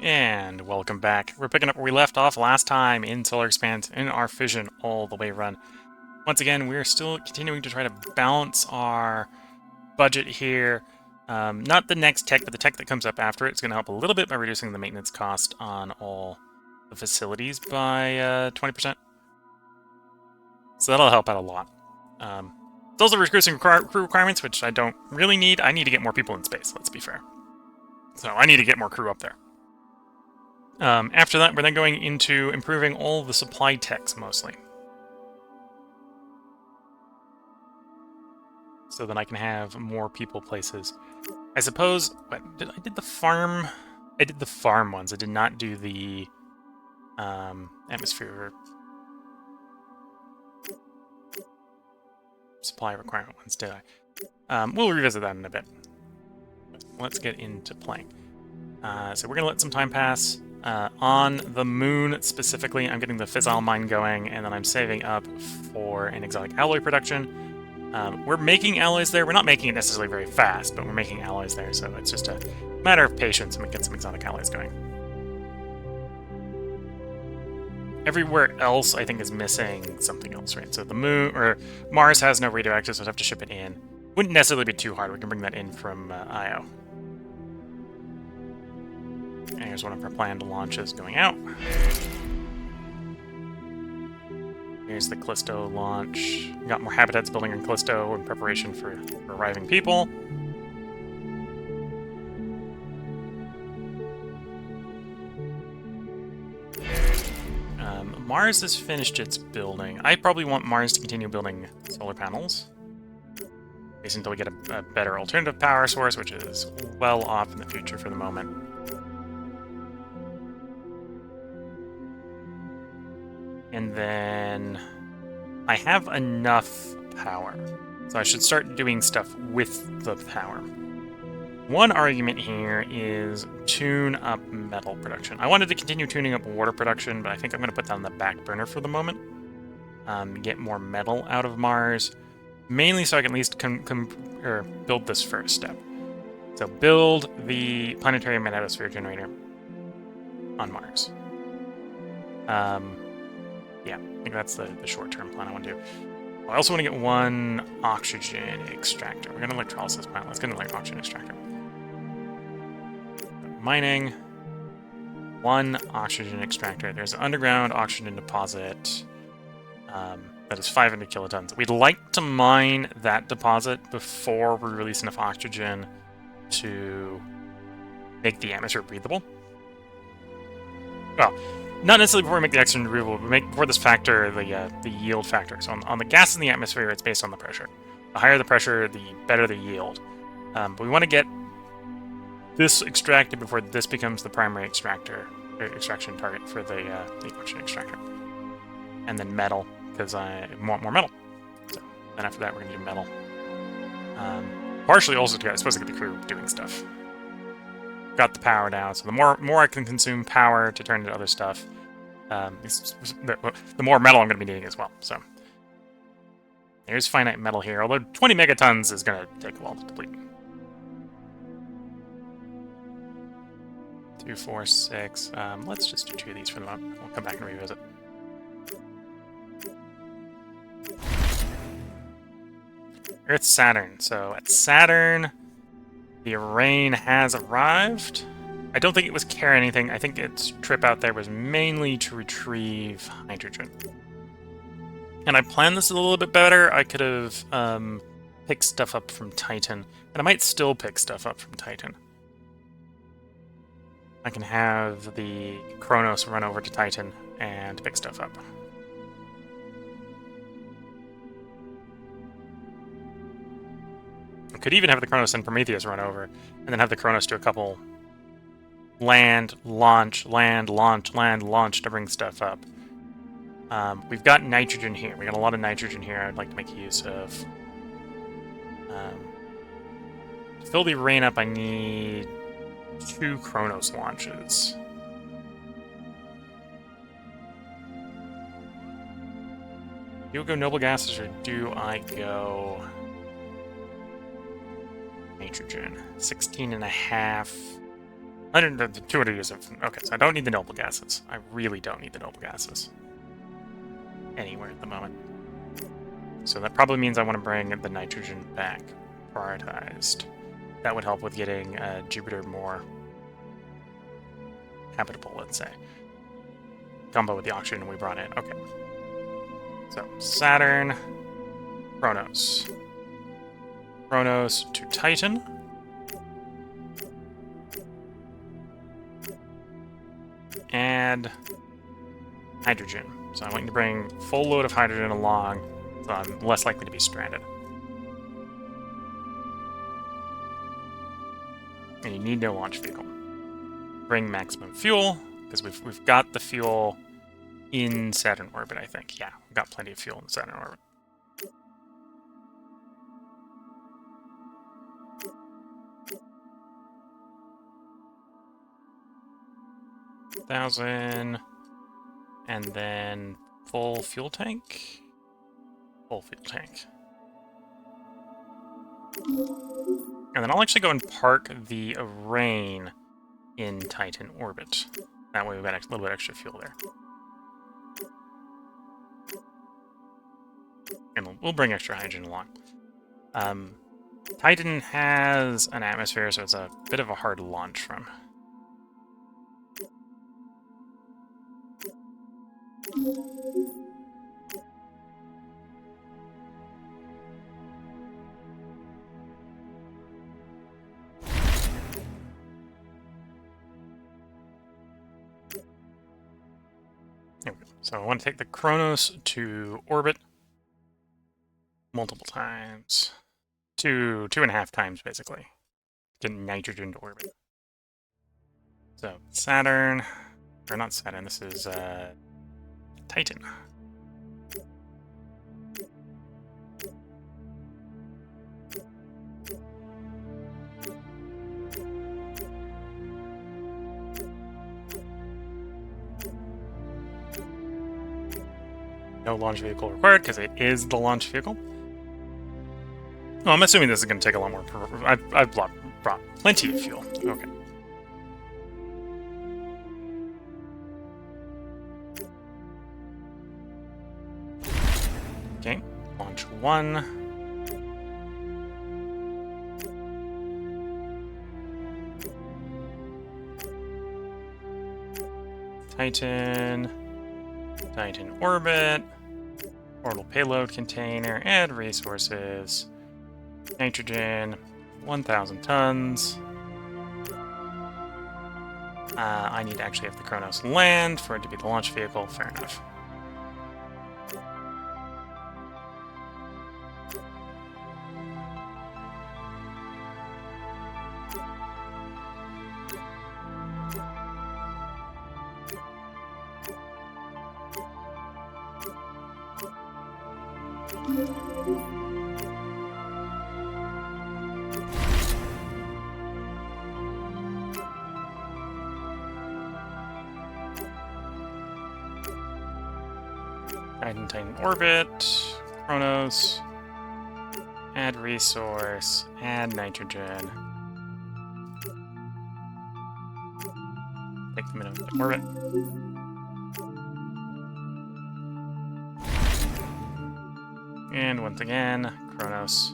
And welcome back. We're picking up where we left off last time in Solar Expanse in our Fission all the way run. Once again, we're still continuing to try to balance our budget here. Not the next tech, but the tech that comes up after it. It's going to help a little bit by reducing the maintenance cost on all the facilities by 20%. So that'll help out a lot. It's also reducing crew requirements, which I don't really need. I need to get more people in space, let's be fair. So I need to get more crew up there. After that, we're then going into improving all the supply techs, mostly. So that I can have more people places. I suppose, I did the farm... I did the farm ones. I did not do the atmosphere supply requirement ones, did I? We'll revisit that in a bit. Let's get into playing. So we're going to let some time pass. On the moon specifically, I'm getting the fissile mine going, and then I'm saving up for an exotic alloy production. We're making alloys there. We're not making it necessarily very fast, but we're making alloys there, so it's just a matter of patience, and we get some exotic alloys going. Everywhere else, I think, is missing something else, right? So the moon, or Mars has no radioactive, so I'd have to ship it in. Wouldn't necessarily be too hard. We can bring that in from Io. And here's one of our planned launches going out. Here's the Callisto launch. We got more habitats building in Callisto in preparation for arriving people. Mars has finished its building. I probably want Mars to continue building solar panels. At least until we get a better alternative power source, which is well off in the future for the moment. And then I have enough power, so I should start doing stuff with the power. One argument here is tune up metal production. I wanted to continue tuning up water production, but I think I'm going to put that on the back burner for the moment. Get more metal out of Mars, mainly so I can at least build this first step. So build the planetary magnetosphere generator on Mars. Yeah, I think that's the short-term plan I want to do. I also want to get one oxygen extractor. We're going to electrolysis plant. Let's get an oxygen extractor. Mining. One oxygen extractor. There's an underground oxygen deposit that is 500 kilotons. We'd like to mine that deposit before we release enough oxygen to make the atmosphere breathable. Well, not necessarily before we make the oxygen breathable, but before this factor, the yield factor. So on the gas in the atmosphere, it's based on the pressure. The higher the pressure, the better the yield. But we want to get this extracted before this becomes the primary extraction target for the oxygen extractor. And then metal, because I want more metal. So then after that, we're going to do metal. Partially also, I suppose, to get the crew doing stuff. Got the power down, so the more I can consume power to turn into other stuff, the more metal I'm going to be needing as well. So there's finite metal here, although 20 megatons is going to take a while to deplete. 2, 4, 6. Let's just do 2 of these for the moment. We'll come back and revisit. Earth, Saturn. So at Saturn, the rain has arrived. I don't think it was carrying anything. I think its trip out there was mainly to retrieve hydrogen. And I planned this a little bit better. I could have picked stuff up from Titan. And I might still pick stuff up from Titan. I can have the Kronos run over to Titan and pick stuff up. I could even have the Kronos and Prometheus run over, and then have the Kronos do a couple land, launch, land, launch, land, launch to bring stuff up. We've got nitrogen here. We got a lot of nitrogen here I'd like to make use of. To fill the rain up, I need 2 Kronos launches. Do I go noble gases, or do I go nitrogen? 16.5. 200 years of... Okay, so I don't need the noble gases. I really don't need the noble gases. Anywhere at the moment. So that probably means I want to bring the nitrogen back. Prioritized. That would help with getting Jupiter more habitable, let's say. Combo with the oxygen we brought in. Okay. So, Saturn, Kronos. Kronos to Titan. And hydrogen. So I want you to bring full load of hydrogen along, so I'm less likely to be stranded. And you need no launch vehicle. Bring maximum fuel, because we've got the fuel in Saturn orbit, I think. Yeah, we've got plenty of fuel in Saturn orbit. $1,000, and then full fuel tank. Full fuel tank. And then I'll actually go and park the Arraign in Titan orbit. That way we've got a little bit extra fuel there. And we'll bring extra hydrogen along. Titan has an atmosphere, so it's a bit of a hard launch from. So I want to take the Kronos to orbit multiple times. 2.5 times, basically. Get nitrogen to orbit. So Saturn, or not Saturn, this is Titan. No launch vehicle required, because it is the launch vehicle. Oh, I'm assuming this is going to take a lot more... I've brought plenty of fuel. Okay. Okay, launch 1. Titan orbit, orbital payload container, add resources, nitrogen, 1,000 tons. I need to actually have the Kronos land for it to be the launch vehicle, fair enough. Titan orbit, Kronos, add resource, add nitrogen. Take them into orbit. And once again, Kronos.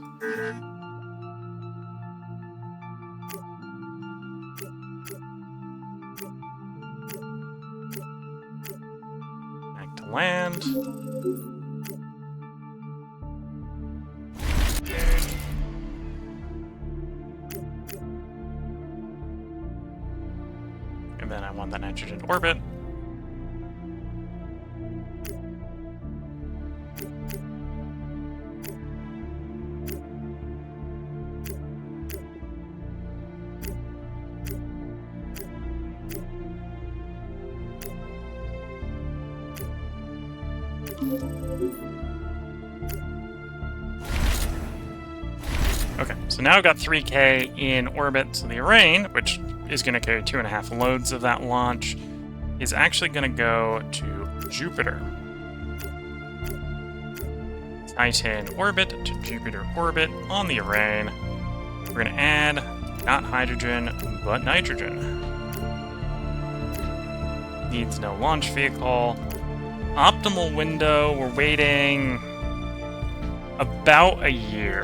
Back to land. And then I want that nitrogen orbit. Okay, so now I've got 3K in orbit, so the Arraign, which is going to carry 2.5 loads of that launch, is actually going to go to Jupiter. Titan orbit to Jupiter orbit on the Arraign. We're going to add not hydrogen, but nitrogen. Needs no launch vehicle. Optimal window, we're waiting about a year.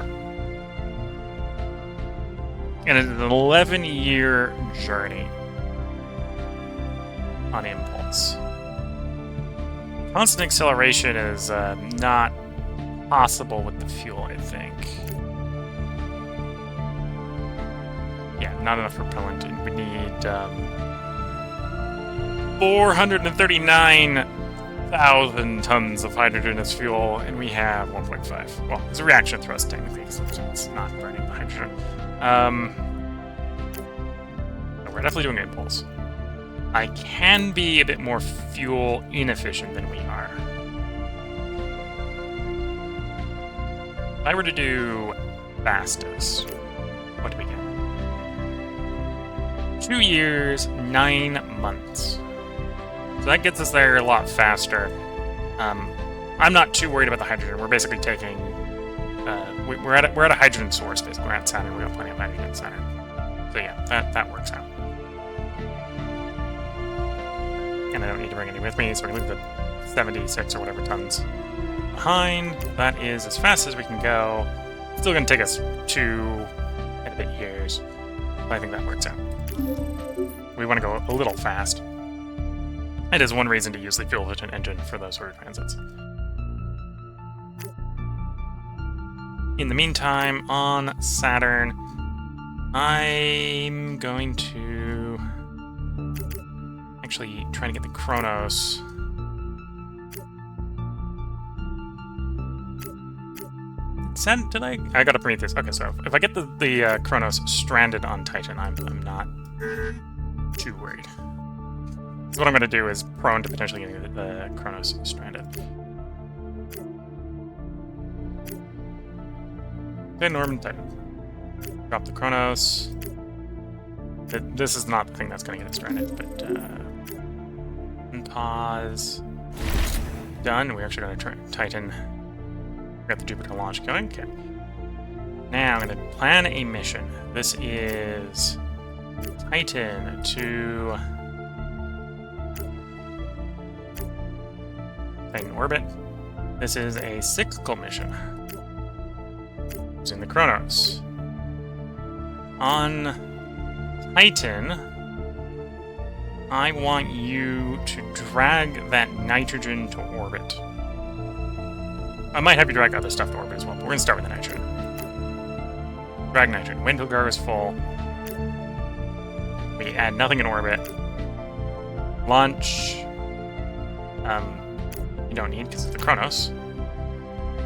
And it's an 11-year journey on Impulse. Constant acceleration is not possible with the fuel, I think. Yeah, not enough propellant. We need 439,000 tons of hydrogen as fuel, and we have 1.5. Well, it's a reaction thrust, technically, so it's not burning the hydrogen. We're definitely doing Impulse. I can be a bit more fuel inefficient than we are. If I were to do fastest, what do we get? 2 years, 9 months. So that gets us there a lot faster. I'm not too worried about the hydrogen. We're basically taking... we're at a hydrogen source, basically. We're at Saturn. We got plenty of hydrogen at Saturn. So yeah, that works out. And I don't need to bring any with me, so I can leave the 76 or whatever tons behind. That is as fast as we can go. It's still going to take us 2 and a bit years. But I think that works out. We want to go a little fast. It is one reason to use the fuel-efficient engine for those sort of transits. In the meantime, on Saturn, I'm going to actually try to get the Kronos. Did I got a Prometheus. Okay, so if I get the Kronos stranded on Titan, I'm not too worried. So what I'm going to do is prone to potentially getting the Kronos stranded. Okay, Norman Titan. Drop the Kronos. This is not the thing that's going to get it stranded, but pause. Done. We're actually going to Titan. We got the Jupiter launch going. Okay. Now I'm going to plan a mission. This is Titan to Titan orbit. This is a cyclical mission using the Kronos. On Titan, I want you to drag that nitrogen to orbit. I might have you drag other stuff to orbit as well, but we're going to start with the nitrogen. Drag nitrogen. Windfield cargo is full. We add nothing in orbit. Launch. You don't need because of the Kronos.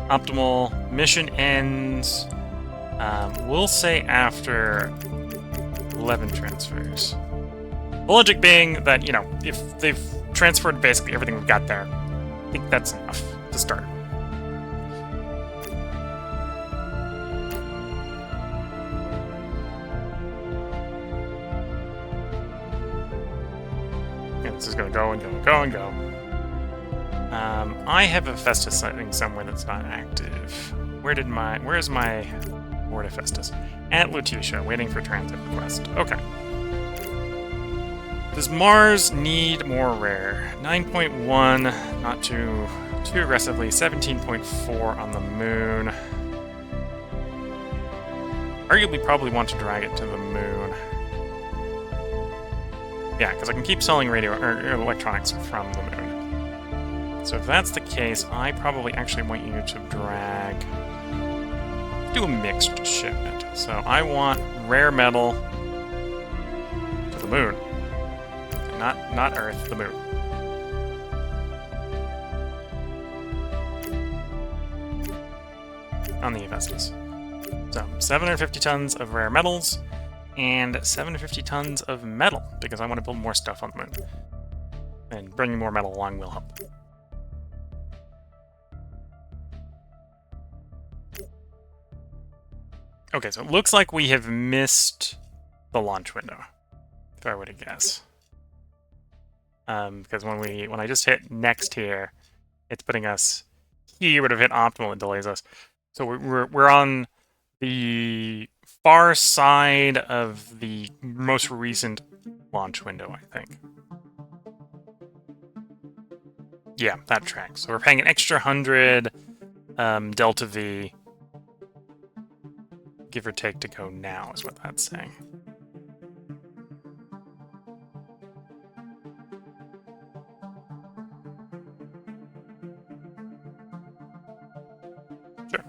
Optimal. Mission ends. We'll say after 11 transfers. The logic being that, you know, if they've transferred basically everything we've got there, I think that's enough to start. And this is going to go and go and go and go. I have a Hephaestus sighting somewhere that's not active. Where's my Lord Hephaestus? At Lutetia, waiting for transit request. Okay. Does Mars need more rare? 9.1, not too aggressively. 17.4 on the moon. Arguably probably want to drag it to the moon. Yeah, because I can keep selling radio or electronics from the moon. So if that's the case, I probably actually want you to drag... do a mixed shipment. So I want rare metal to the moon. Not Earth, the moon. On the Hephaestus. So 750 tons of rare metals and 750 tons of metal, because I want to build more stuff on the moon. And bringing more metal along will help. Okay, so it looks like we have missed the launch window, if I were to guess. Because when I just hit next here, it's putting us here. Would have hit optimal, it delays us. So we're on the far side of the most recent launch window, I think. Yeah, that tracks. So we're paying an extra 100 delta V, give or take, to go now, is what that's saying. Sure.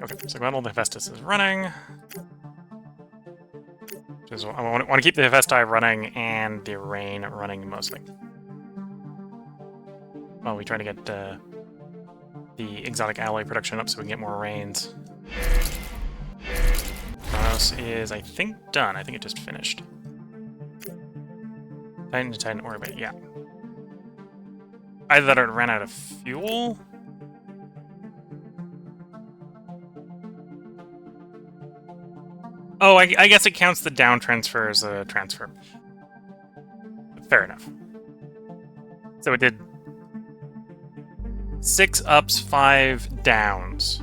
Okay, so glad all the Hephaestus is running. I want to keep the Hephaestus running and the rain running mostly. While we try to get the exotic alloy production up so we can get more rains. Kronos is, I think, done. I think it just finished. Titan to Titan orbit, yeah. Either that or it ran out of fuel. Oh, I guess it counts the down transfer as a transfer. Fair enough. So it did 6 ups, 5 downs.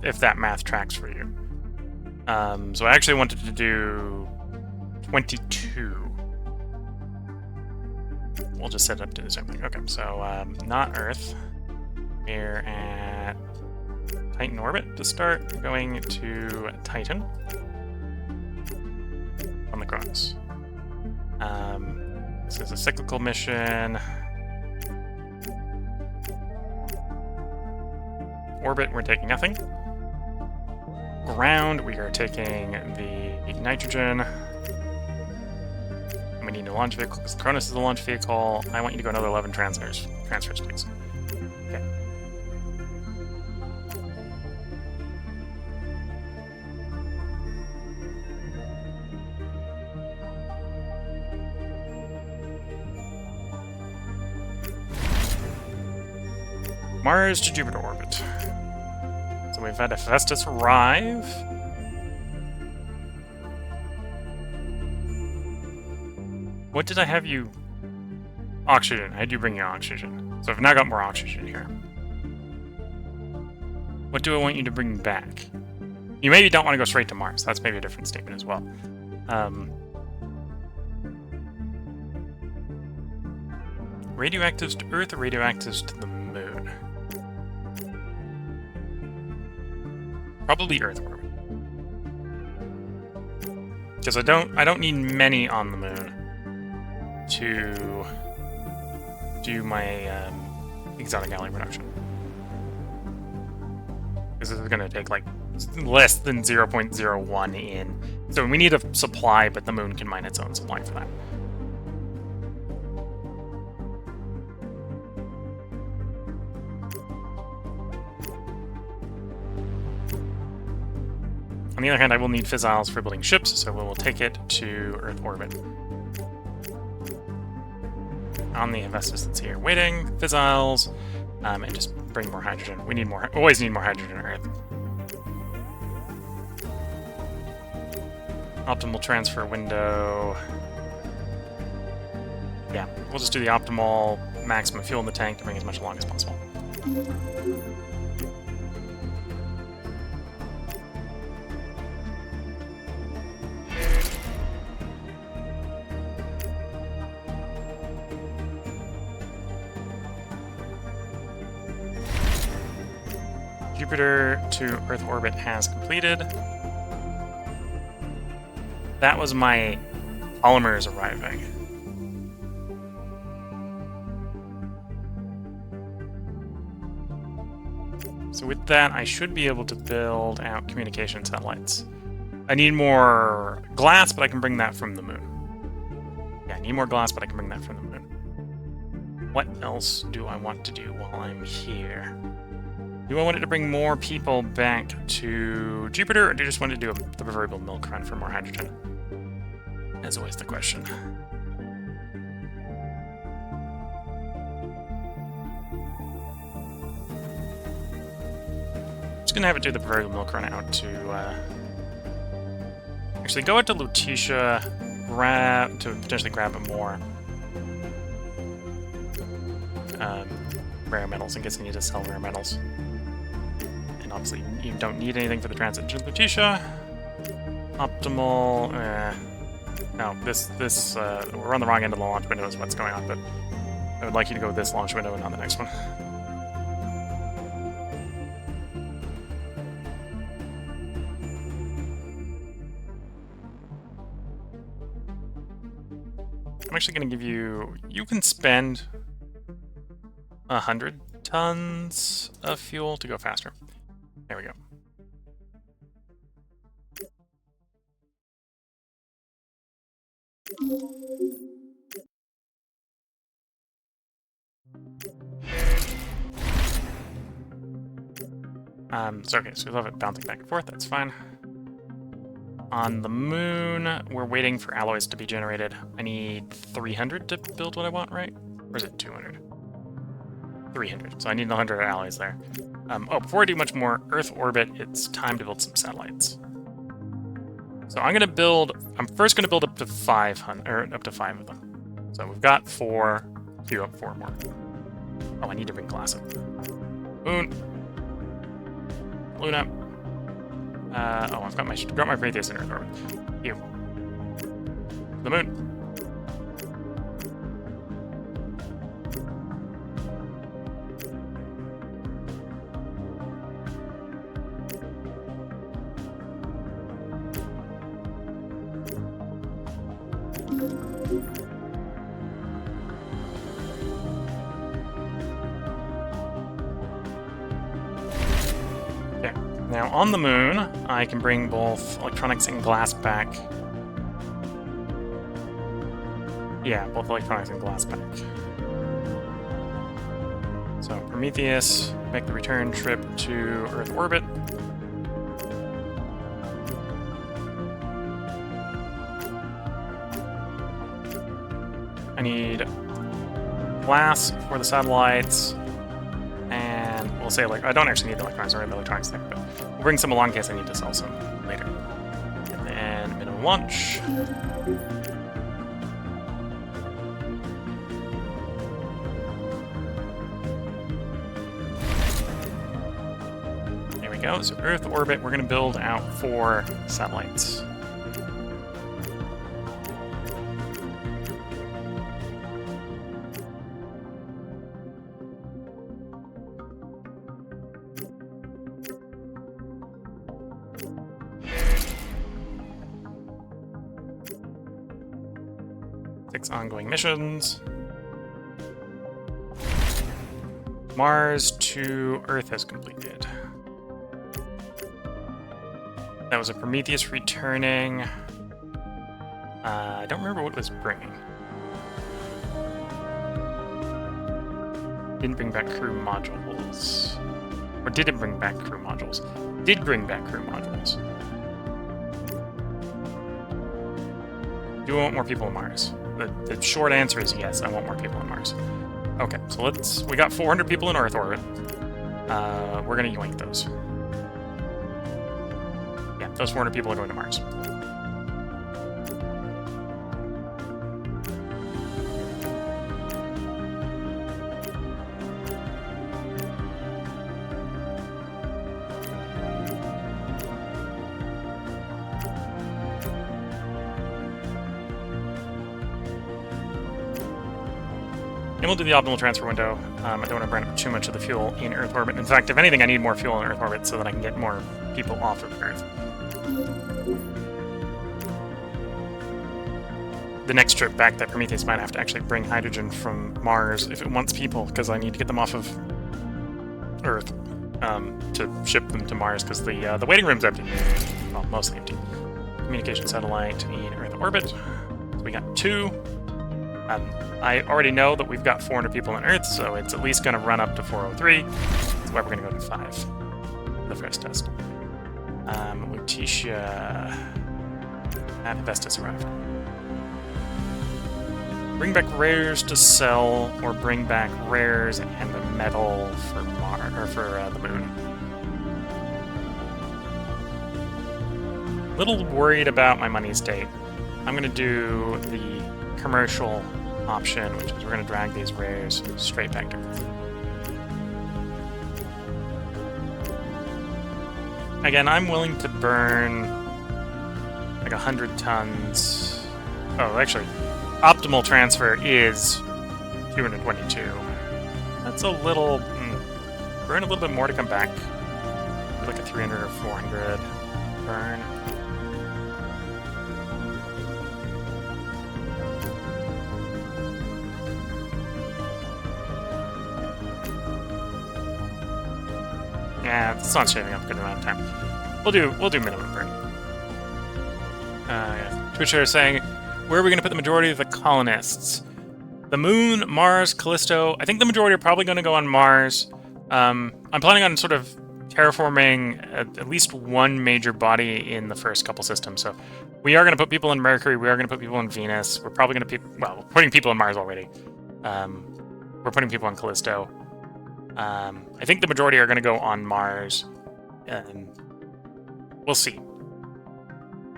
If that math tracks for you. So I actually wanted to do 22. We'll just set it up to the same thing. Okay, so not Earth. We're at Titan orbit to start, going to Titan on the Kronos. This is a cyclical mission. Orbit, we're taking nothing. Ground, we are taking the nitrogen. And we need a launch vehicle because the Kronos is a launch vehicle. I want you to go another 11 transfers, please. Okay. Mars to Jupiter orbit. So we've had Hephaestus arrive. What did I have you... Oxygen. I had you bring your oxygen. So I've now got more oxygen here. What do I want you to bring back? You maybe don't want to go straight to Mars. That's maybe a different statement as well. Radioactives to Earth or radioactives to the Moon? Probably Earth orbit. Because I don't need many on the Moon to do my exotic alloy production. Because this is going to take like less than 0.01 in. So we need a supply, but the Moon can mine its own supply for that. On the other hand, I will need fissiles for building ships, so we will take it to Earth orbit. On the Hephaestus that's here waiting, fissiles, and just bring more hydrogen. We need more, always need more hydrogen on Earth. Optimal transfer window. Yeah, we'll just do the optimal maximum fuel in the tank to bring as much along as possible. Jupiter to Earth orbit has completed. That was my polymers arriving. So with that, I should be able to build out communication satellites. I need more glass, but I can bring that from the Moon. Yeah, I need more glass, but I can bring that from the Moon. What else do I want to do while I'm here? Do I want it to bring more people back to Jupiter, or do I just want to do the proverbial milk run for more hydrogen? That's always the question. Just gonna have it do the proverbial milk run out to... Actually, go out to Lutetia, to potentially grab more rare metals, in case I need to sell rare metals. And obviously, you don't need anything for the transit to Lutetia. Optimal... No, we're on the wrong end of the launch window is what's going on, but I would like you to go with this launch window and not the next one. I'm actually going to give you... You can spend 100 tons of fuel to go faster. There we go. So okay, so we love it bouncing back and forth, that's fine. On the moon, we're waiting for alloys to be generated. I need 300 to build what I want, right? Or is it 200? 300, so I need 100 alloys there. Oh, before I do much more, Earth orbit, it's time to build some satellites. So I'm first gonna build up to 500, or up to 5 of them. So we've got 4, queue up 4 more. Oh, I need to bring glass up. Moon. Luna. Oh, I've got my Prometheus in Earth orbit. You. The moon. Now, on the moon, I can bring both electronics and glass back. Yeah, both electronics and glass back. So, Prometheus, make the return trip to Earth orbit. I need glass for the satellites. We'll say, like, I don't actually need the electronics, I have the electronics there, but we'll bring some along in case I need to sell some later. And then minimum launch. There we go. So Earth orbit, we're going to build out 4 satellites. Ongoing missions. Mars to Earth has completed. That was a Prometheus returning. I don't remember what it was bringing. Didn't bring back crew modules. Or did it bring back crew modules? Did bring back crew modules. Do you want more people on Mars? The short answer is yes, I want more people on Mars. Okay, so we got 400 people in Earth orbit. We're gonna yoink those. Yeah, those 400 people are going to Mars. And we'll do the optimal transfer window. I don't want to burn up too much of the fuel in Earth orbit. In fact, if anything, I need more fuel in Earth orbit so that I can get more people off of Earth. The next trip back, that Prometheus might have to actually bring hydrogen from Mars if it wants people, because I need to get them off of Earth to ship them to Mars, because the waiting room's empty. Well, mostly empty. Communication satellite in Earth orbit. So we got 2. I already know that we've got 400 people on Earth, so it's at least going to run up to 403. That's why we're going to go to 5 for the first test. Lutetia... And Hephaestus arrived. Bring back rares to sell, or bring back rares and the metal for the moon. A little worried about my money state. I'm going to do the commercial option, which is we're going to drag these rares straight back to Earth. Again, I'm willing to burn like 100 tons Oh, actually, optimal transfer is 222. That's a little... burn a little bit more to come back. Like a 300 or 400 burn. Yeah, it's not shaving up a good amount of time. We'll do minimum burn. Yeah. Twitcher is saying, where are we going to put the majority of the colonists? The Moon, Mars, Callisto. I think the majority are probably going to go on Mars. I'm planning on sort of terraforming at least one major body in the first couple systems. So we are going to put people in Mercury. We are going to put people in Venus. We're probably going to we're putting people in Mars already. We're putting people on Callisto. I think the majority are going to go on Mars. We'll see.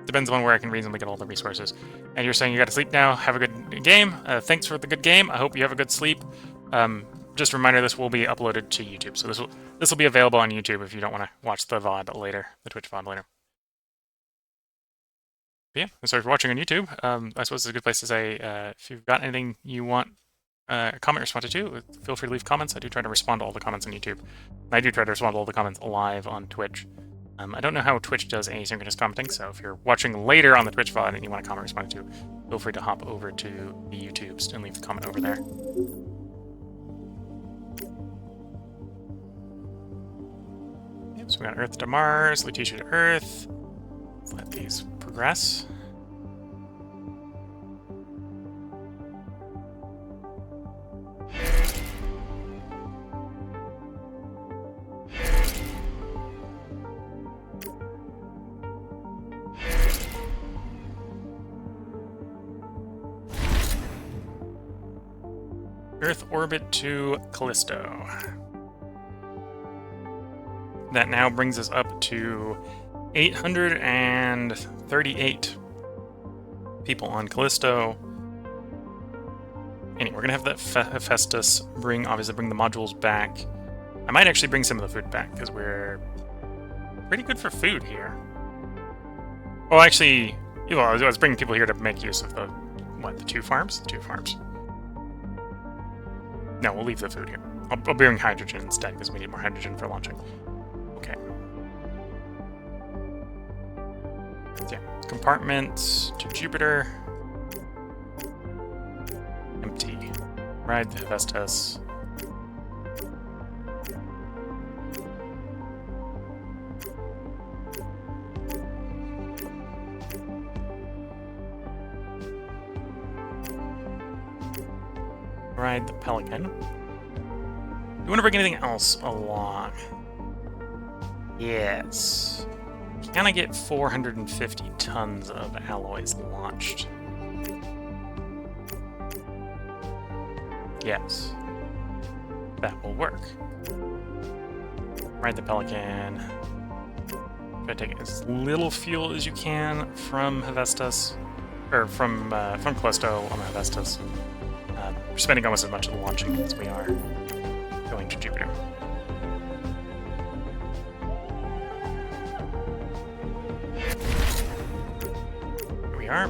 Depends on where I can reasonably get all the resources. And you're saying you got to sleep now. Have a good game. Thanks for the good game. I hope you have a good sleep. Just a reminder, this will be uploaded to YouTube. So this will be available on YouTube if you don't want to watch the VOD later, the Twitch VOD later. But yeah, sorry for watching on YouTube. I suppose it's a good place to say if you've got anything you want a comment response to, feel free to leave comments. I do try to respond to all the comments on YouTube. I do try to respond to all the comments live on Twitch. I don't know how Twitch does asynchronous commenting, so if you're watching later on the Twitch VOD and you want a comment responded to, feel free to hop over to the YouTubes and leave the comment over there. Yep, so we got Earth to Mars, Letitia to Earth. Let's let these progress. Earth orbit to Callisto. That now brings us up to 838 people on Callisto. Anyway, we're gonna have that Hephaestus obviously bring the modules back. I might actually bring some of the food back because we're pretty good for food here. Well, actually, I was bringing people here to make use of the two farms? The 2 farms. No, we'll leave the food here. I'll bring hydrogen instead, because we need more hydrogen for launching. Okay. Yeah. Compartments to Jupiter. Empty. Ride the Hephaestus. Ride the Pelican. Do you want to bring anything else along? Yes. Can I get 450 tons of alloys launched? Yes. That will work. Ride the Pelican. Try to take as little fuel as you can from Hephaestus, or from Callisto on the Hephaestus. We're spending almost as much of the launching as we are going to Jupiter. Here we are.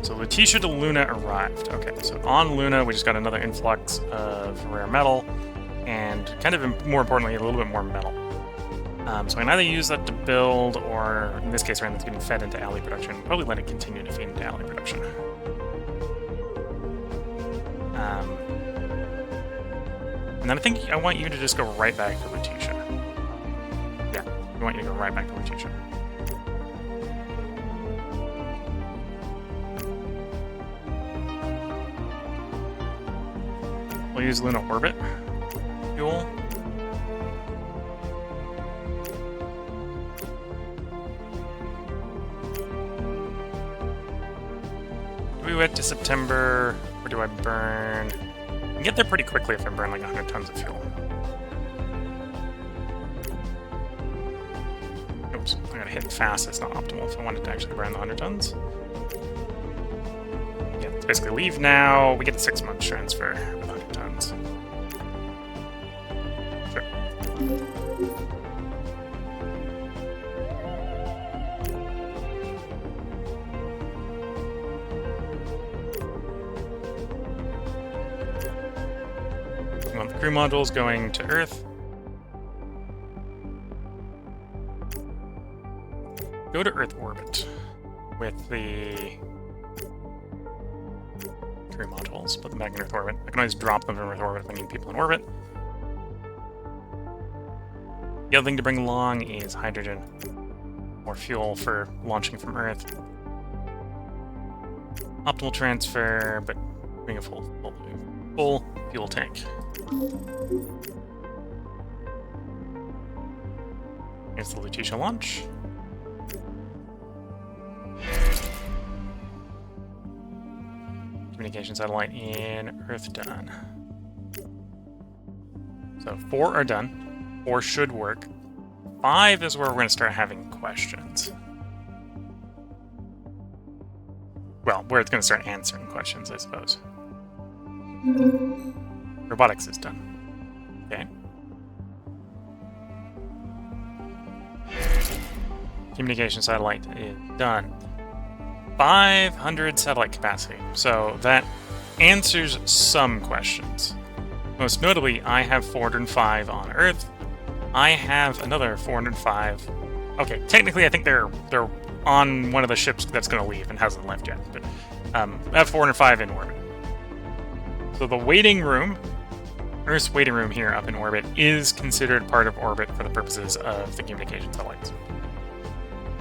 So Letitia to Luna arrived. Okay, so on Luna we just got another influx of rare metal, and kind of more importantly, a little bit more metal. So I can either use that to build, or in this case, that's getting fed into alley production. Probably let it continue to feed into alley production. And then I think I want you to just go right back to Letitia. Yeah, I want you to go right back to Letitia. We'll use Luna Orbit fuel. Do we wait to September, or do I burn? I can get there pretty quickly if I burn like 100 tons of fuel. Oops, I gotta hit fast, it's not optimal if I wanted to actually burn the 100 tons. Yeah, let's basically leave now. We get the 6 months transfer with 100 tons. Sure. Crew modules going to Earth. Go to Earth orbit with the crew modules. Put them back in Earth orbit. I can always drop them from Earth orbit if I need people in orbit. The other thing to bring along is hydrogen. More fuel for launching from Earth. Optimal transfer, but bring a full fuel tank. Here's the Lutetia launch. Communication satellite in Earth done. So 4 are done. 4 should work. 5 is where we're going to start having questions. Well, where it's going to start answering questions, I suppose. Robotics is done. Okay. Communication satellite is done. 500 satellite capacity. So that answers some questions. Most notably, I have 405 on Earth. I have another 405. Okay, technically I think they're on one of the ships that's going to leave and hasn't left yet. But I have 405 in orbit. So the waiting room, Earth's waiting room here up in orbit, is considered part of orbit for the purposes of the communication satellites.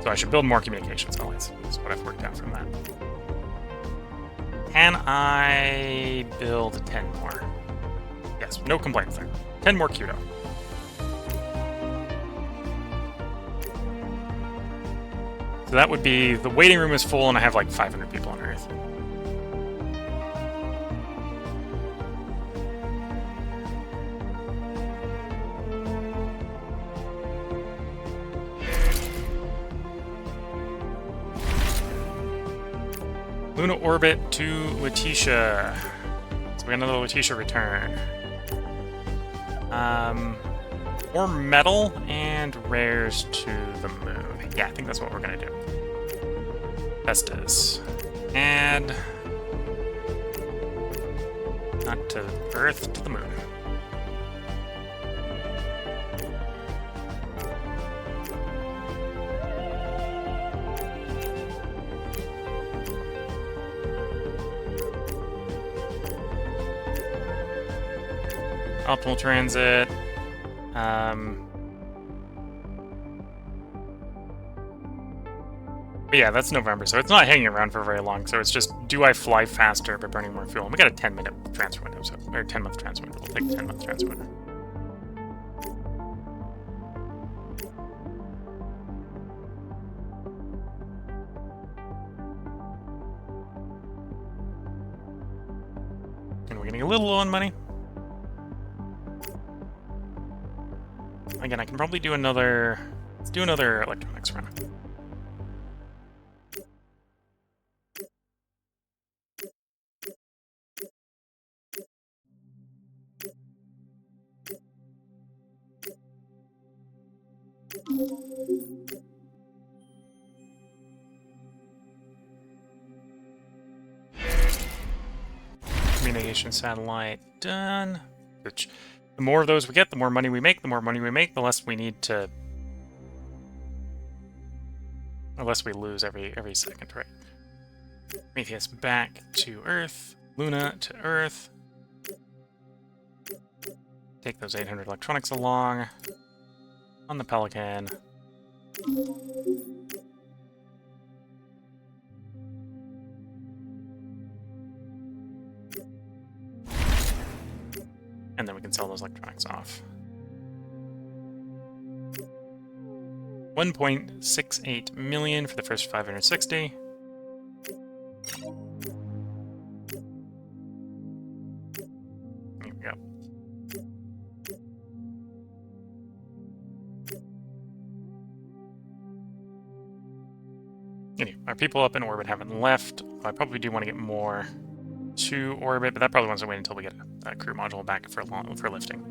So I should build more communication satellites. That's what I've worked out from that. Can I build 10 more? Yes, no complaints there. 10 more Kudo. So that would be, the waiting room is full and I have like 500 people on Earth. Luna orbit to Lutetia. So we got another Lutetia return. More metal and rares to the moon. Yeah, I think that's what we're gonna do. Festus. And not to Earth, to the moon. Optimal transit. But yeah, that's November, so it's not hanging around for very long. So it's just, do I fly faster by burning more fuel? And we got a 10-minute transfer window, so, or 10-month transfer window. We'll take the 10-month transfer window. And we're getting a little low on money. Again, I can probably do another... Let's do another electronics run. Communication satellite done. Which, the more of those we get, the more money we make. The more money we make, the less we need to... Unless we lose every second, right? Prometheus back to Earth. Luna to Earth. Take those 800 electronics along. On the Pelican. And then we can sell those electronics off. 1.68 million for the first 560. Here we go. Anyway, our people up in orbit haven't left. I probably do want to get more to orbit, but that probably wants to wait until we get a crew module back for lifting.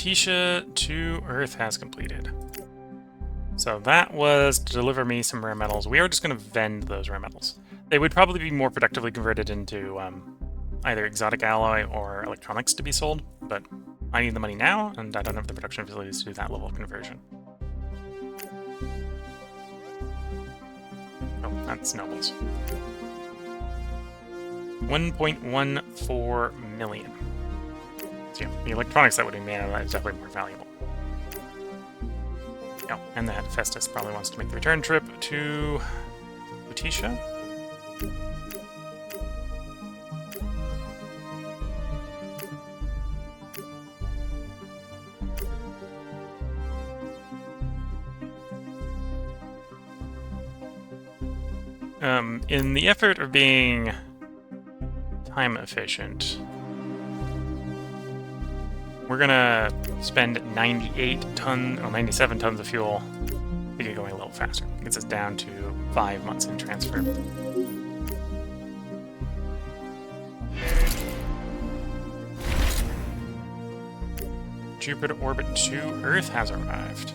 Lutetia to Earth has completed. So that was to deliver me some rare metals. We are just going to vend those rare metals. They would probably be more productively converted into either exotic alloy or electronics to be sold, but I need the money now, and I don't have the production facilities to do that level of conversion. Oh, that's nobles. 1.14 million. So yeah, the electronics that would be made out of that is definitely more valuable. Oh, and that Festus probably wants to make the return trip to Lutetia. In the effort of being time efficient, we're gonna spend 97 tons of fuel to get going a little faster. Gets us down to 5 months in transfer. Jupiter orbit to Earth has arrived.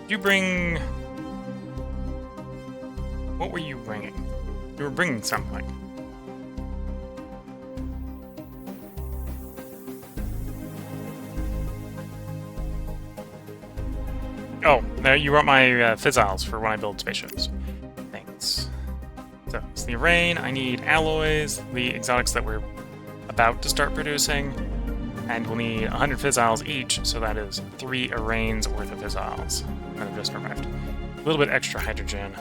You bring... What were you bringing? You were bringing something. Oh, you want my fissiles for when I build spaceships. Thanks. So, it's the arraign. I need alloys, the exotics that we're about to start producing, and we'll need 100 fissiles each, so that is 3 arraigns worth of fissiles that have just arrived. A little bit extra hydrogen.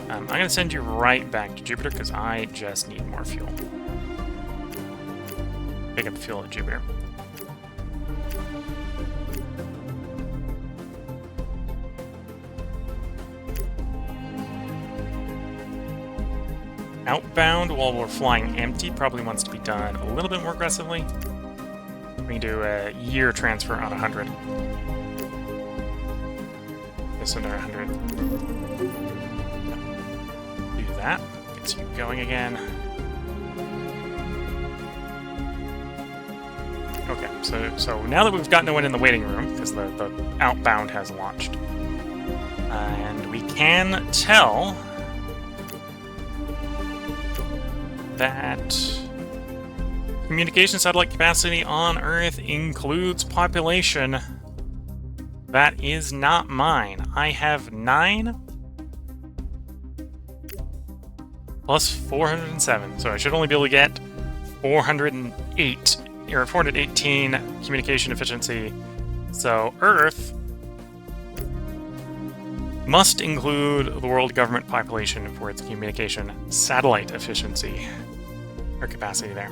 I'm going to send you right back to Jupiter because I just need more fuel. Pick up the fuel at Jupiter. Outbound, while we're flying empty, probably wants to be done a little bit more aggressively. We can do a year transfer on 100. Just under 100. Do that. Gets you going again. Okay, so now that we've got no one in the waiting room, because the outbound has launched, and we can tell that communication satellite capacity on Earth includes population. That is not mine. I have 9 plus 407, so I should only be able to get 408 or 418 communication efficiency. So Earth must include the world government population for its communication satellite efficiency or capacity there.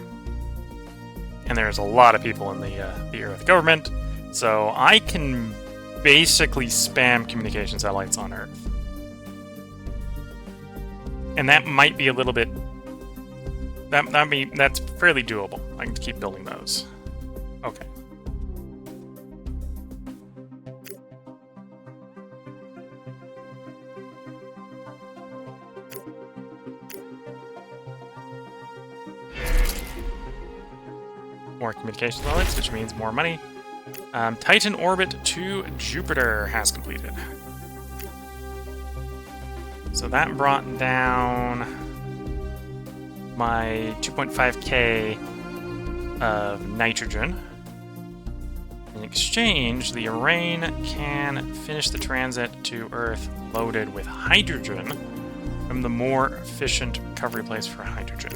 And there's a lot of people in the Earth government, so I can basically spam communication satellites on Earth. And that might be a little bit... That's fairly doable. I can keep building those. Okay. More communication satellites, which means more money. Titan orbit to Jupiter has completed. So that brought down my 2.5k of nitrogen. In exchange, the Arraign can finish the transit to Earth loaded with hydrogen from the more efficient recovery place for hydrogen.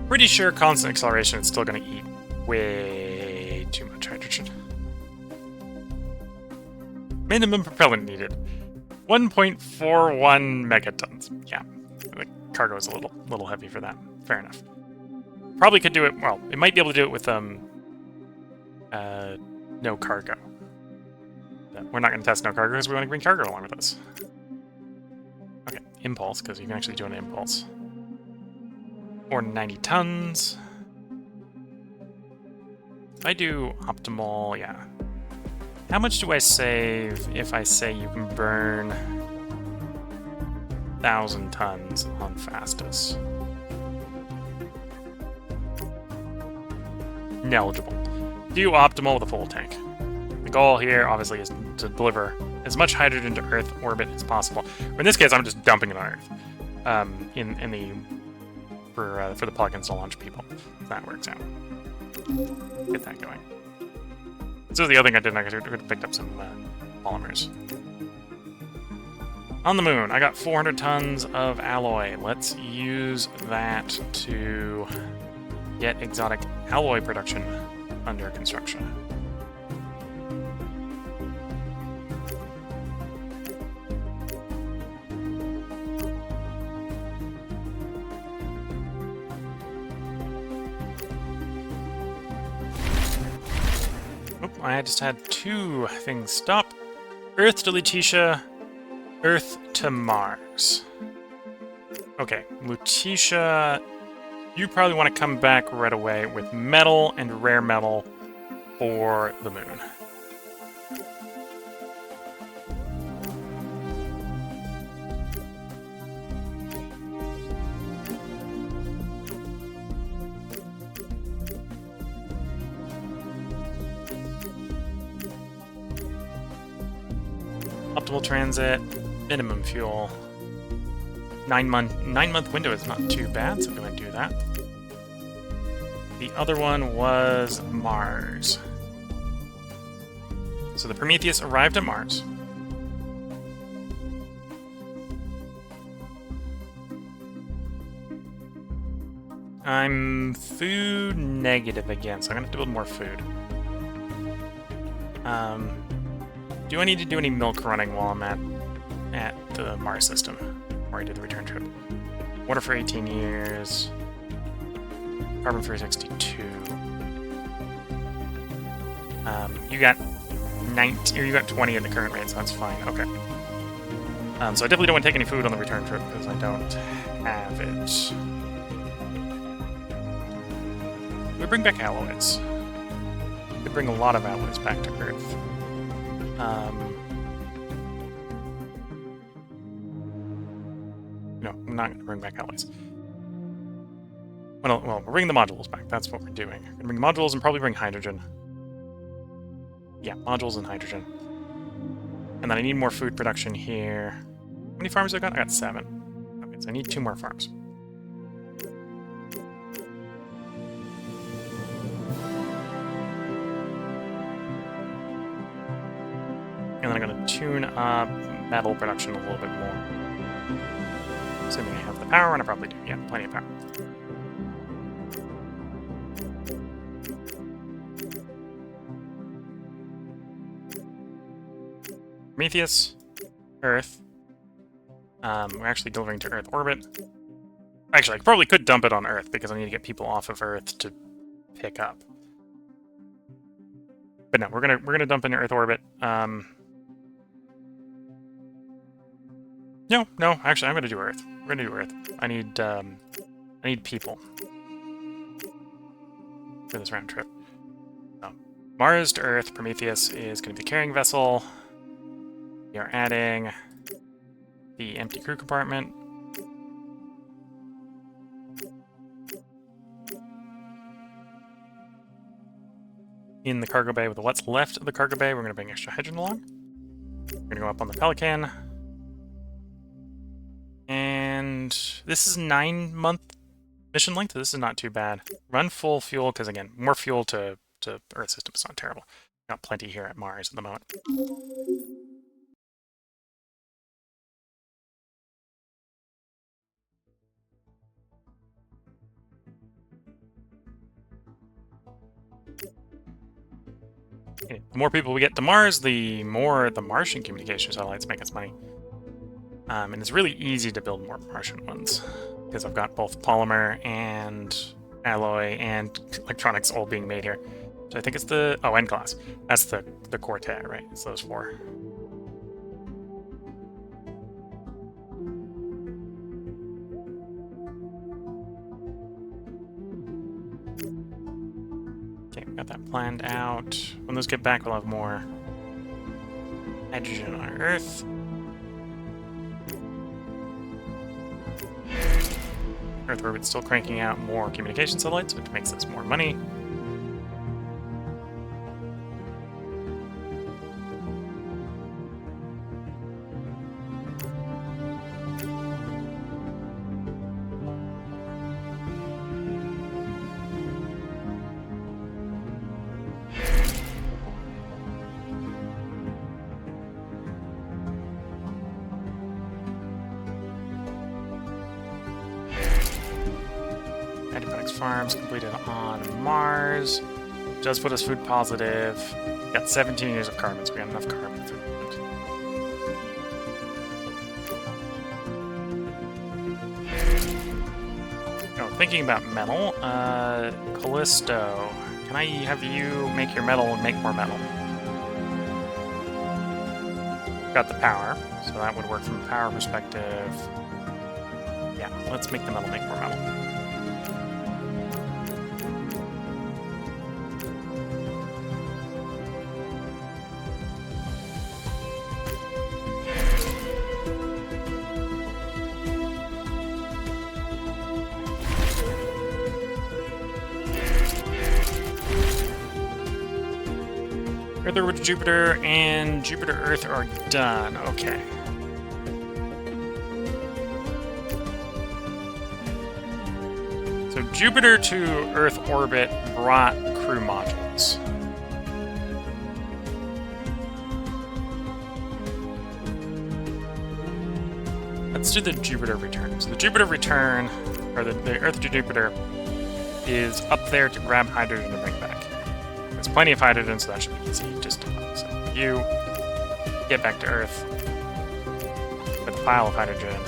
Pretty sure constant acceleration is still going to eat way too much hydrogen. Minimum propellant needed. 1.41 megatons. Yeah, the cargo is a little heavy for that. Fair enough. Probably could do it, well, it might be able to do it with no cargo. But we're not going to test no cargo because we want to bring cargo along with us. Okay, impulse, because you can actually do an impulse. Or 90 tons. I do optimal, yeah. How much do I save if I say you can burn 1,000 tons on fastest? Ineligible. Do optimal with a full tank. The goal here, obviously, is to deliver as much hydrogen to Earth orbit as possible. Or in this case, I'm just dumping it on Earth for the plugins to launch people. If that works out. Get that going. So the other thing I did, I could have picked up some polymers. On the moon, I got 400 tons of alloy. Let's use that to get exotic alloy production under construction. Oop, I just had 2 things stop. Earth to Lutetia, Earth to Mars. Okay, Lutetia, you probably want to come back right away with metal and rare metal for the moon. Optimal transit, minimum fuel. 9-month window is not too bad, so I'm going to do that. The other one was Mars. So the Prometheus arrived at Mars. I'm food negative again, so I'm going to have to build more food. Do I need to do any milk running while I'm at the Mars system? Before I do the return trip. Water for 18 years. Carbon for 62. You got 19, or you got 20 at the current rate, so that's fine. Okay. So I definitely don't want to take any food on the return trip because I don't have it. We bring back alloys. We bring a lot of alloys back to Earth. No, I'm not going to bring back alloys. Well, we're bringing the modules back. That's what we're doing. We're going to bring modules and probably bring hydrogen. Yeah, modules and hydrogen. And then I need more food production here. How many farms have I got? I got 7. Okay, so I need 2 more farms. And then I'm going to tune up metal production a little bit more. Assuming I have the power, and I probably do. Yeah, plenty of power. Prometheus, Earth. We're actually delivering to Earth orbit. Actually, I probably could dump it on Earth because I need to get people off of Earth to pick up. But no, we're gonna dump into Earth orbit. No, actually, I'm gonna do Earth. We're gonna do Earth. I need people for this round trip. So, Mars to Earth. Prometheus is gonna be the carrying vessel. We are adding the empty crew compartment. In the cargo bay with what's left of the cargo bay, we're gonna bring extra hydrogen along. We're gonna go up on the Pelican. And this is 9-month mission length. This is not too bad. Run full fuel, because again, more fuel to Earth system is not terrible. Got plenty here at Mars at the moment. Okay, the more people we get to Mars, the more the Martian communication satellites make us money. And it's really easy to build more Martian ones, because I've got both polymer and alloy and electronics all being made here. So I think it's the... oh, and glass. That's the quartet, right? It's those 4. Okay, we got that planned out. When those get back, we'll have more hydrogen on Earth. Earth orbit's still cranking out more communication satellites, which makes us more money. Hydroponics farms completed on Mars. Does put us food positive. Got 17 years of carbon, so we got enough carbon for food. Oh, thinking about metal, Callisto. Can I have you make your metal and make more metal? Got the power, so that would work from a power perspective. Yeah, let's make the metal make more metal. Earth orbit to Jupiter and Jupiter Earth are done. Okay. So Jupiter to Earth orbit brought crew modules. Let's do the Jupiter return. So the Jupiter return, or the Earth to Jupiter, is up there to grab hydrogen to bring back. There's plenty of hydrogen, so that should be easy. Just so you get back to Earth with a pile of hydrogen.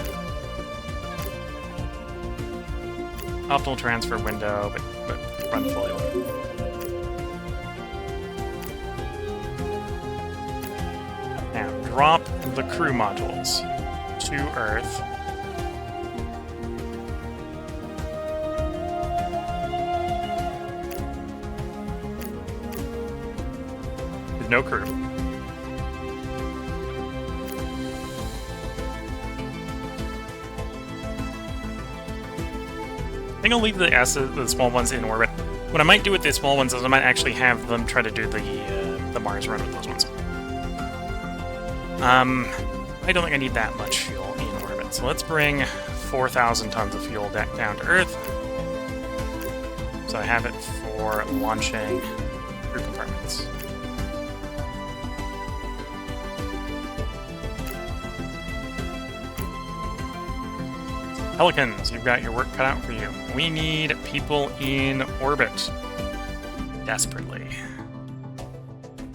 Optimal transfer window, but run fully loaded. Now, drop the crew modules to Earth. No crew. I think I'll leave the small ones in orbit. What I might do with the small ones is I might actually have them try to do the Mars run with those ones. I don't think I need that much fuel in orbit, so let's bring 4,000 tons of fuel down to Earth. So I have it for launching crew compartments. Pelicans, you've got your work cut out for you. We need people in orbit. Desperately.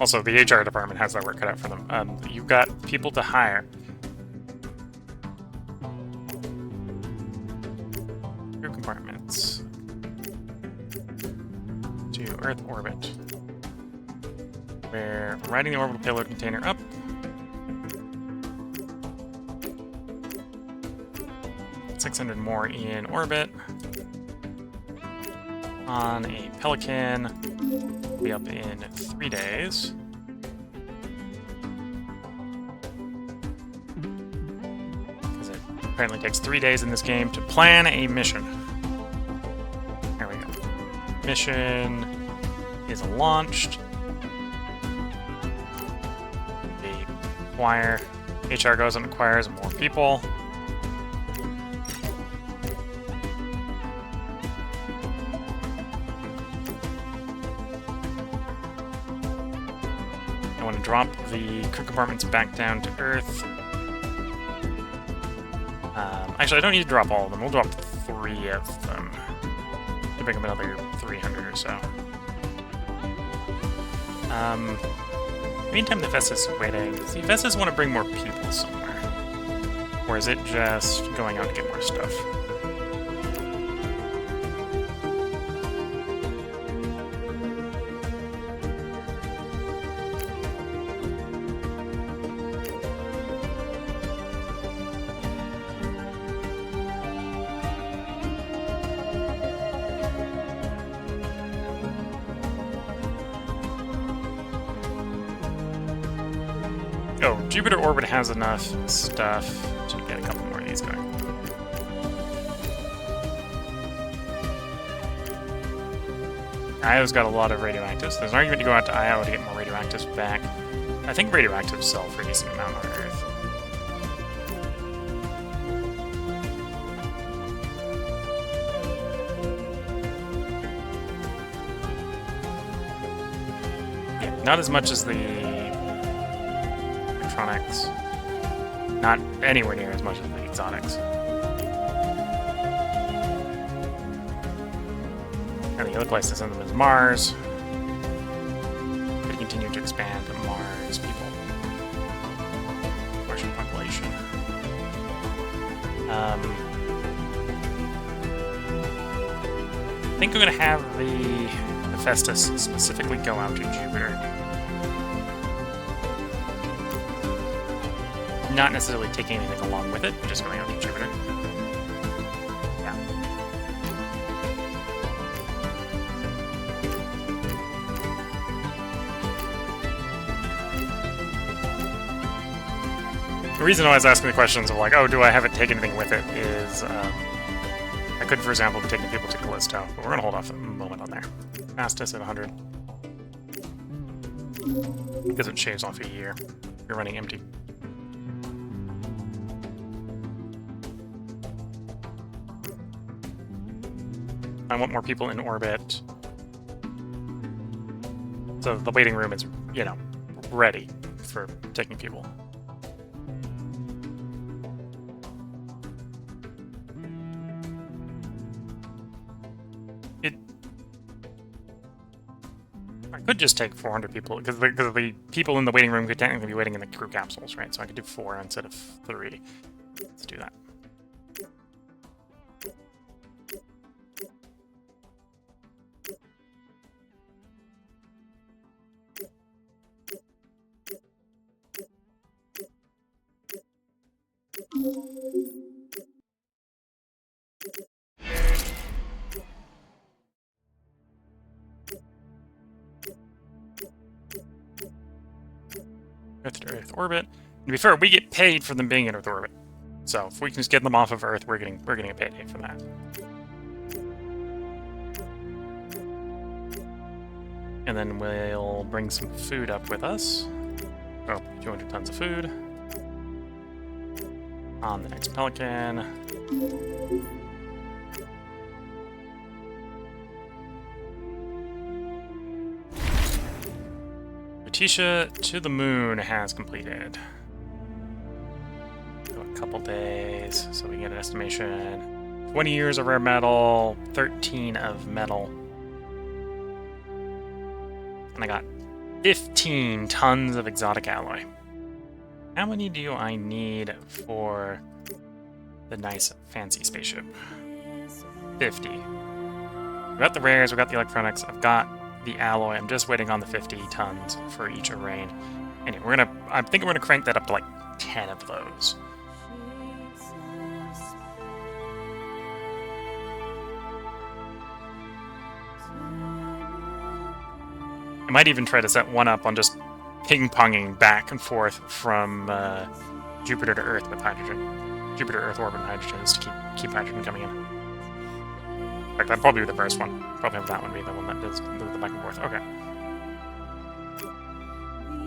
Also, the HR department has their work cut out for them. You've got people to hire. Crew compartments. To Earth orbit. We're riding the orbital payload container up. $600 more in orbit. On a Pelican, we'll be up in 3 days. Because it apparently takes 3 days in this game to plan a mission. There we go. Mission is launched. They acquire. HR goes and acquires more people. I want to drop the crew compartments back down to Earth. Actually, I don't need to drop all of them. We'll drop 3 of them to bring up another 300 or so. Meantime, the Vestas is waiting. See, Vestas want to bring more people somewhere. Or is it just going out to get more stuff? Oh, Jupiter orbit has enough stuff to get a couple more of these going. Io's got a lot of radioactives. There's an argument to go out to Io to get more radioactives back. I think radioactives sell for a decent amount on Earth. Yeah, not as much as the electronics. Not anywhere near as much as the exotics. And the other place to send them is Mars. Could continue to expand to Mars people. Martian population. I think I'm going to have the Hephaestus specifically go out to Jupiter. Not necessarily taking anything along with it, just going out to Jupiter. Yeah. The reason I was asking the questions of like, oh, do I have it take anything with it, is I could, for example, be taking people to Callisto, but we're going to hold off a moment on there. Fastest at 100. Because it shaves off a year. You're running empty. I want more people in orbit. So the waiting room is, you know, ready for taking people. I could just take 400 people, because the people in the waiting room could technically be waiting in the crew capsules, right? So I could do 4 instead of 3. Let's do that. Earth to Earth orbit. To be fair, we get paid for them being in Earth orbit. So if we can just get them off of Earth, we're getting a payday for that. And then we'll bring some food up with us. Oh, 200 tons of food. On the next Pelican. Lutetia to the moon has completed. So a couple days, so we get an estimation. 20 years of rare metal, 13 of metal. And I got 15 tons of exotic alloy. How many do I need for the nice fancy spaceship? 50. We got the rares, we got the electronics, I've got the alloy. I'm just waiting on the 50 tons for each array. Anyway, I think we're gonna crank that up to like 10 of those. I might even try to set one up on just ping-ponging back and forth from Jupiter to Earth with hydrogen. Jupiter Earth orbit and hydrogen is to keep hydrogen coming in. In fact, that'd probably be the first one. Probably have that one be the one that does the back and forth. Okay.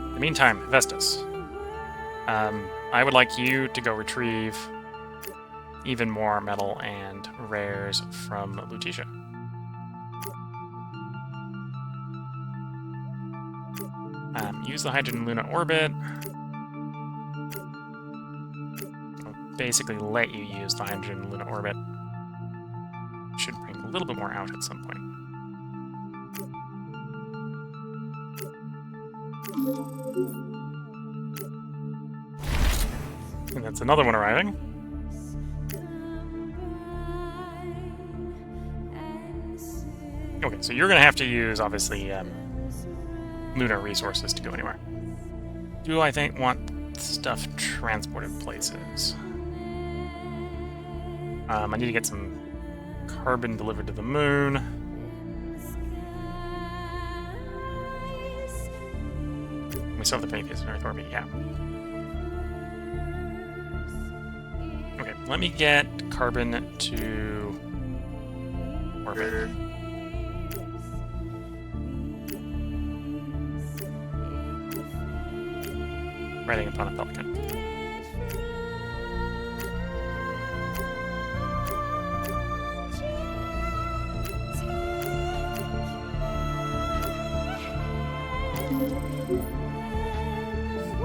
In the meantime, Vestas. I would like you to go retrieve even more metal and rares from Lutetia. Use the hydrogen Luna orbit. I'll basically let you use the hydrogen Luna orbit. Should bring a little bit more out at some point. And that's another one arriving. Okay, so you're going to have to use, obviously, lunar resources to go anywhere. Do I want stuff transported places? I need to get some carbon delivered to the moon. We still have the penny pieces in Earth orbit, yeah. let me get carbon to orbit. Riding upon a pelican.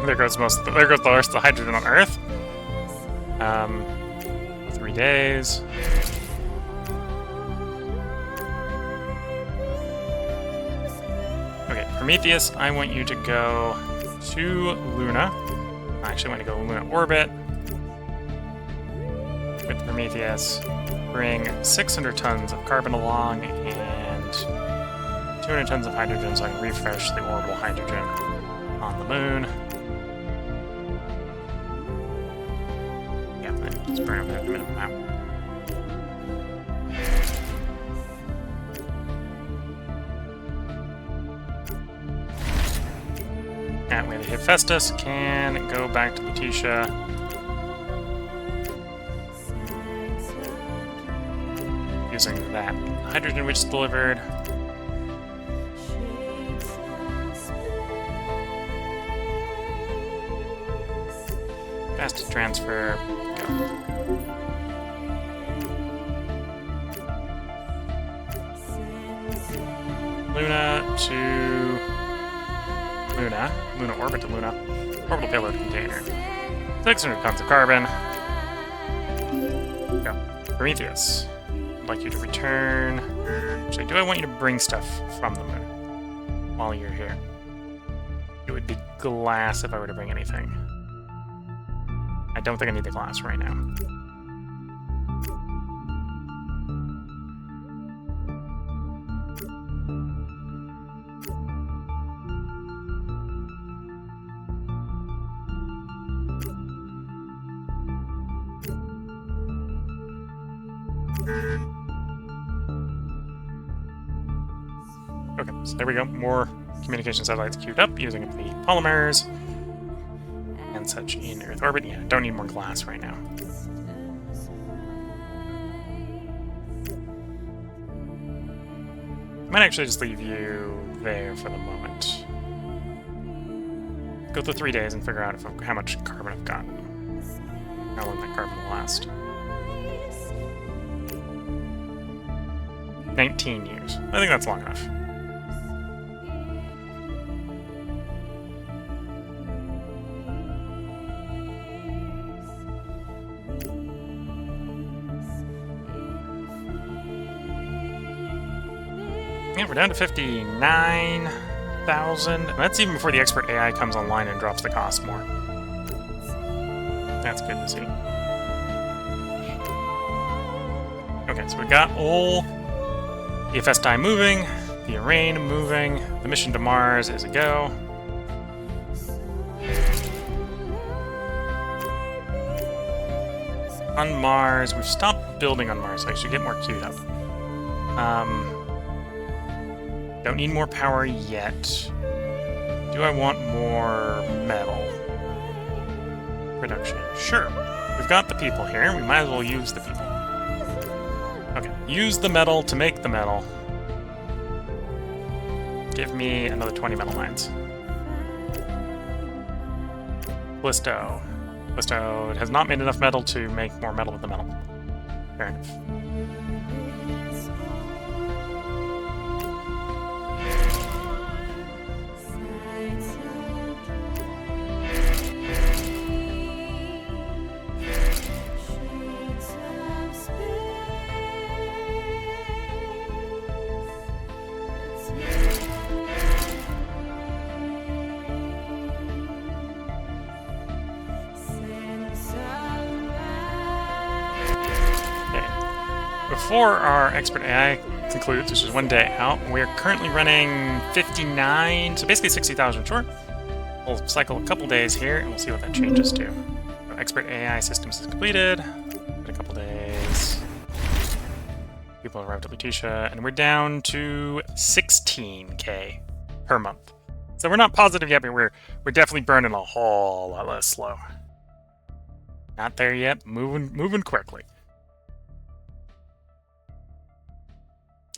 There goes the rest of the hydrogen on Earth. 3 days. Okay, Prometheus, I want you to go to Luna. I actually want to go Luna orbit with Prometheus. Bring 600 tons of carbon along and 200 tons of hydrogen so I can refresh the orbital hydrogen on the moon. Yeah, let's burn up that minute now. That way the Hephaestus can go back to Lutetia. Using that hydrogen which is delivered. Fast transfer. Go. Luna to Luna. Luna orbit to Luna. Orbital payload container. 600 tons of carbon. Go. Prometheus. I'd like you to return. Actually, do I want you to bring stuff from the moon while you're here? It would be glass if I were to bring anything. I don't think I need the glass right now. Okay, so there we go. More communication satellites queued up using the polymers and such in Earth orbit. Yeah, don't need more glass right now. Might actually just leave you there for the moment. Go through 3 days and figure out how much carbon I've got. How long that carbon will last. 19 years. I think that's long enough. Yeah, we're down to 59,000. That's even before the expert AI comes online and drops the cost more. That's good to see. Okay, so we got all the Hephaestus moving, the Arraign moving, the mission to Mars is a go. On Mars, we've stopped building on Mars, so I should get more queued up. Don't need more power yet. Do I want more metal production? Sure. We've got the people here. We might as well use the people. Okay. Use the metal to make the metal. Give me another 20 metal mines. Blisto. Blisto has not made enough metal to make more metal with the metal. Fair enough. Before our expert AI concludes, which is 1 day out, we're currently running 59, so basically 60,000 short. We'll cycle a couple days here, and we'll see what that changes to. So expert AI systems is completed. In a couple days. People arrived at Lutetia, and we're down to 16K per month. So we're not positive yet, but we're definitely burning a whole lot less slow. Not there yet. Moving quickly.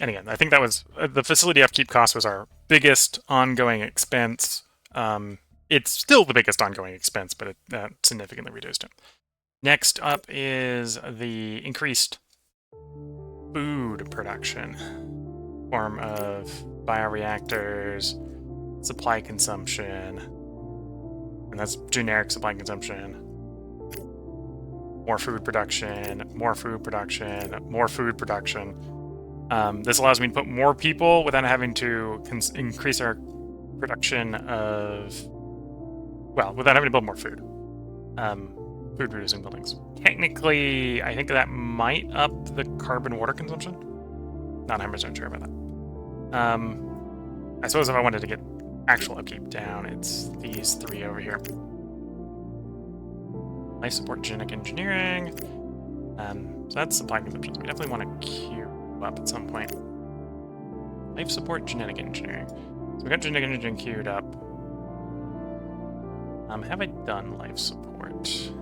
And again, I think that was the facility upkeep cost was our biggest ongoing expense. It's still the biggest ongoing expense, but it significantly reduced it. Next up is the increased food production, form of bioreactors, supply consumption, and that's generic supply consumption. More food production, more food production, more food production. This allows me to put more people without having to increase our production of, well, without having to build more food. Food producing buildings. Technically, I think that might up the carbon water consumption. Not 100% sure about that. I suppose if I wanted to get actual upkeep down, it's these three over here. Life support genetic engineering. So that's supply consumption. So we definitely want to queue up at some point. Life support genetic engineering. So we got genetic engineering queued up. Have I done life support?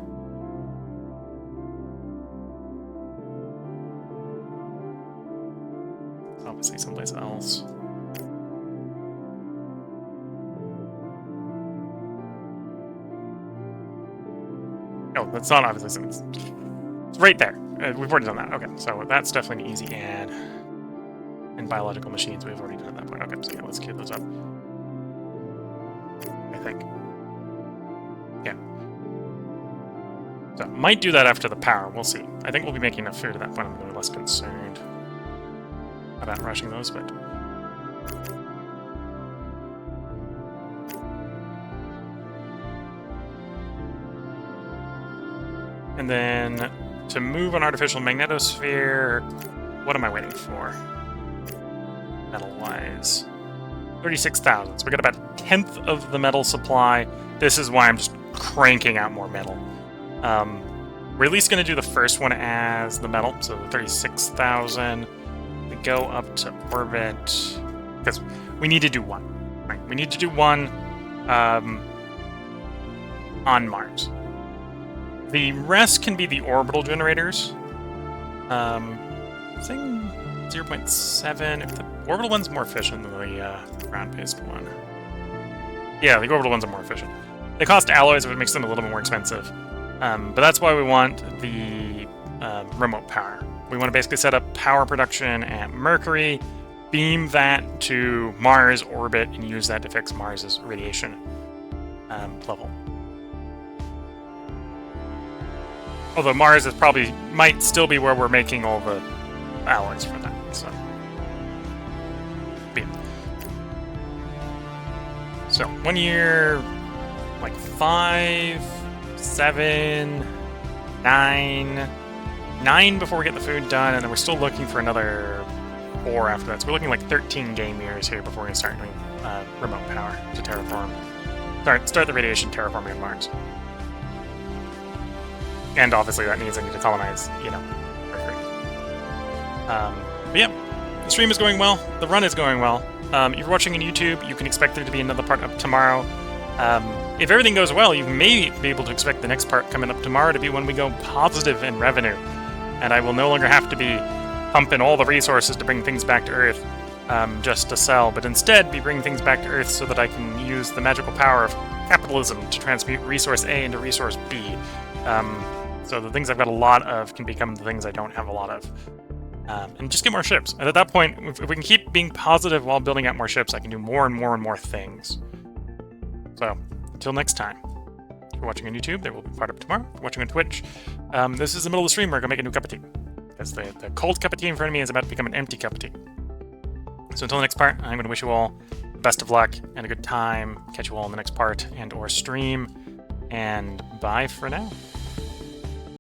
Obviously someplace else. Oh, that's not obviously. It's right there. We've already done that. Okay, so that's definitely an easy add. And biological machines, we've already done at that point. Okay, so yeah, let's queue those up. I think. Yeah. So, might do that after the power. We'll see. I think we'll be making enough food at that point. I'm going to be less concerned about rushing those, but... And then, to move an artificial magnetosphere, what am I waiting for? Metal-wise. 36,000. So we got about a tenth of the metal supply. This is why I'm just cranking out more metal. We're at least going to do the first one as the metal, so 36,000. We go up to orbit, because we need to do one. Right? We need to do one on Mars. The rest can be the orbital generators. Saying 0.7. If the orbital one's more efficient than the ground-based one. Yeah, the orbital ones are more efficient. They cost alloys, which makes them a little bit more expensive. But that's why we want the remote power. We want to basically set up power production at Mercury, beam that to Mars orbit, and use that to fix Mars's radiation level. Although Mars is might still be where we're making all the alloys for that, so. Yeah. So, 1 year, like 5, 7, 9. 9 before we get the food done, and then we're still looking for another 4 after that. So we're looking like 13 game years here before we can start doing remote power to terraform. Start the radiation terraforming of Mars. And obviously that means I need to colonize, Mercury. But yeah, the stream is going well. The run is going well. If you're watching on YouTube, you can expect there to be another part up tomorrow. If everything goes well, you may be able to expect the next part coming up tomorrow to be when we go positive in revenue. And I will no longer have to be pumping all the resources to bring things back to Earth just to sell, but instead be bringing things back to Earth so that I can use the magical power of capitalism to transmute resource A into resource B. So the things I've got a lot of can become the things I don't have a lot of. And just get more ships. And at that point, if we can keep being positive while building out more ships, I can do more and more and more things. So, until next time. If you're watching on YouTube, there will be part up tomorrow. If you're watching on Twitch, this is the middle of the stream where I'm going to make a new cup of tea. Because the cold cup of tea in front of me is about to become an empty cup of tea. So until the next part, I'm going to wish you all the best of luck and a good time. Catch you all in the next part and or stream. And bye for now.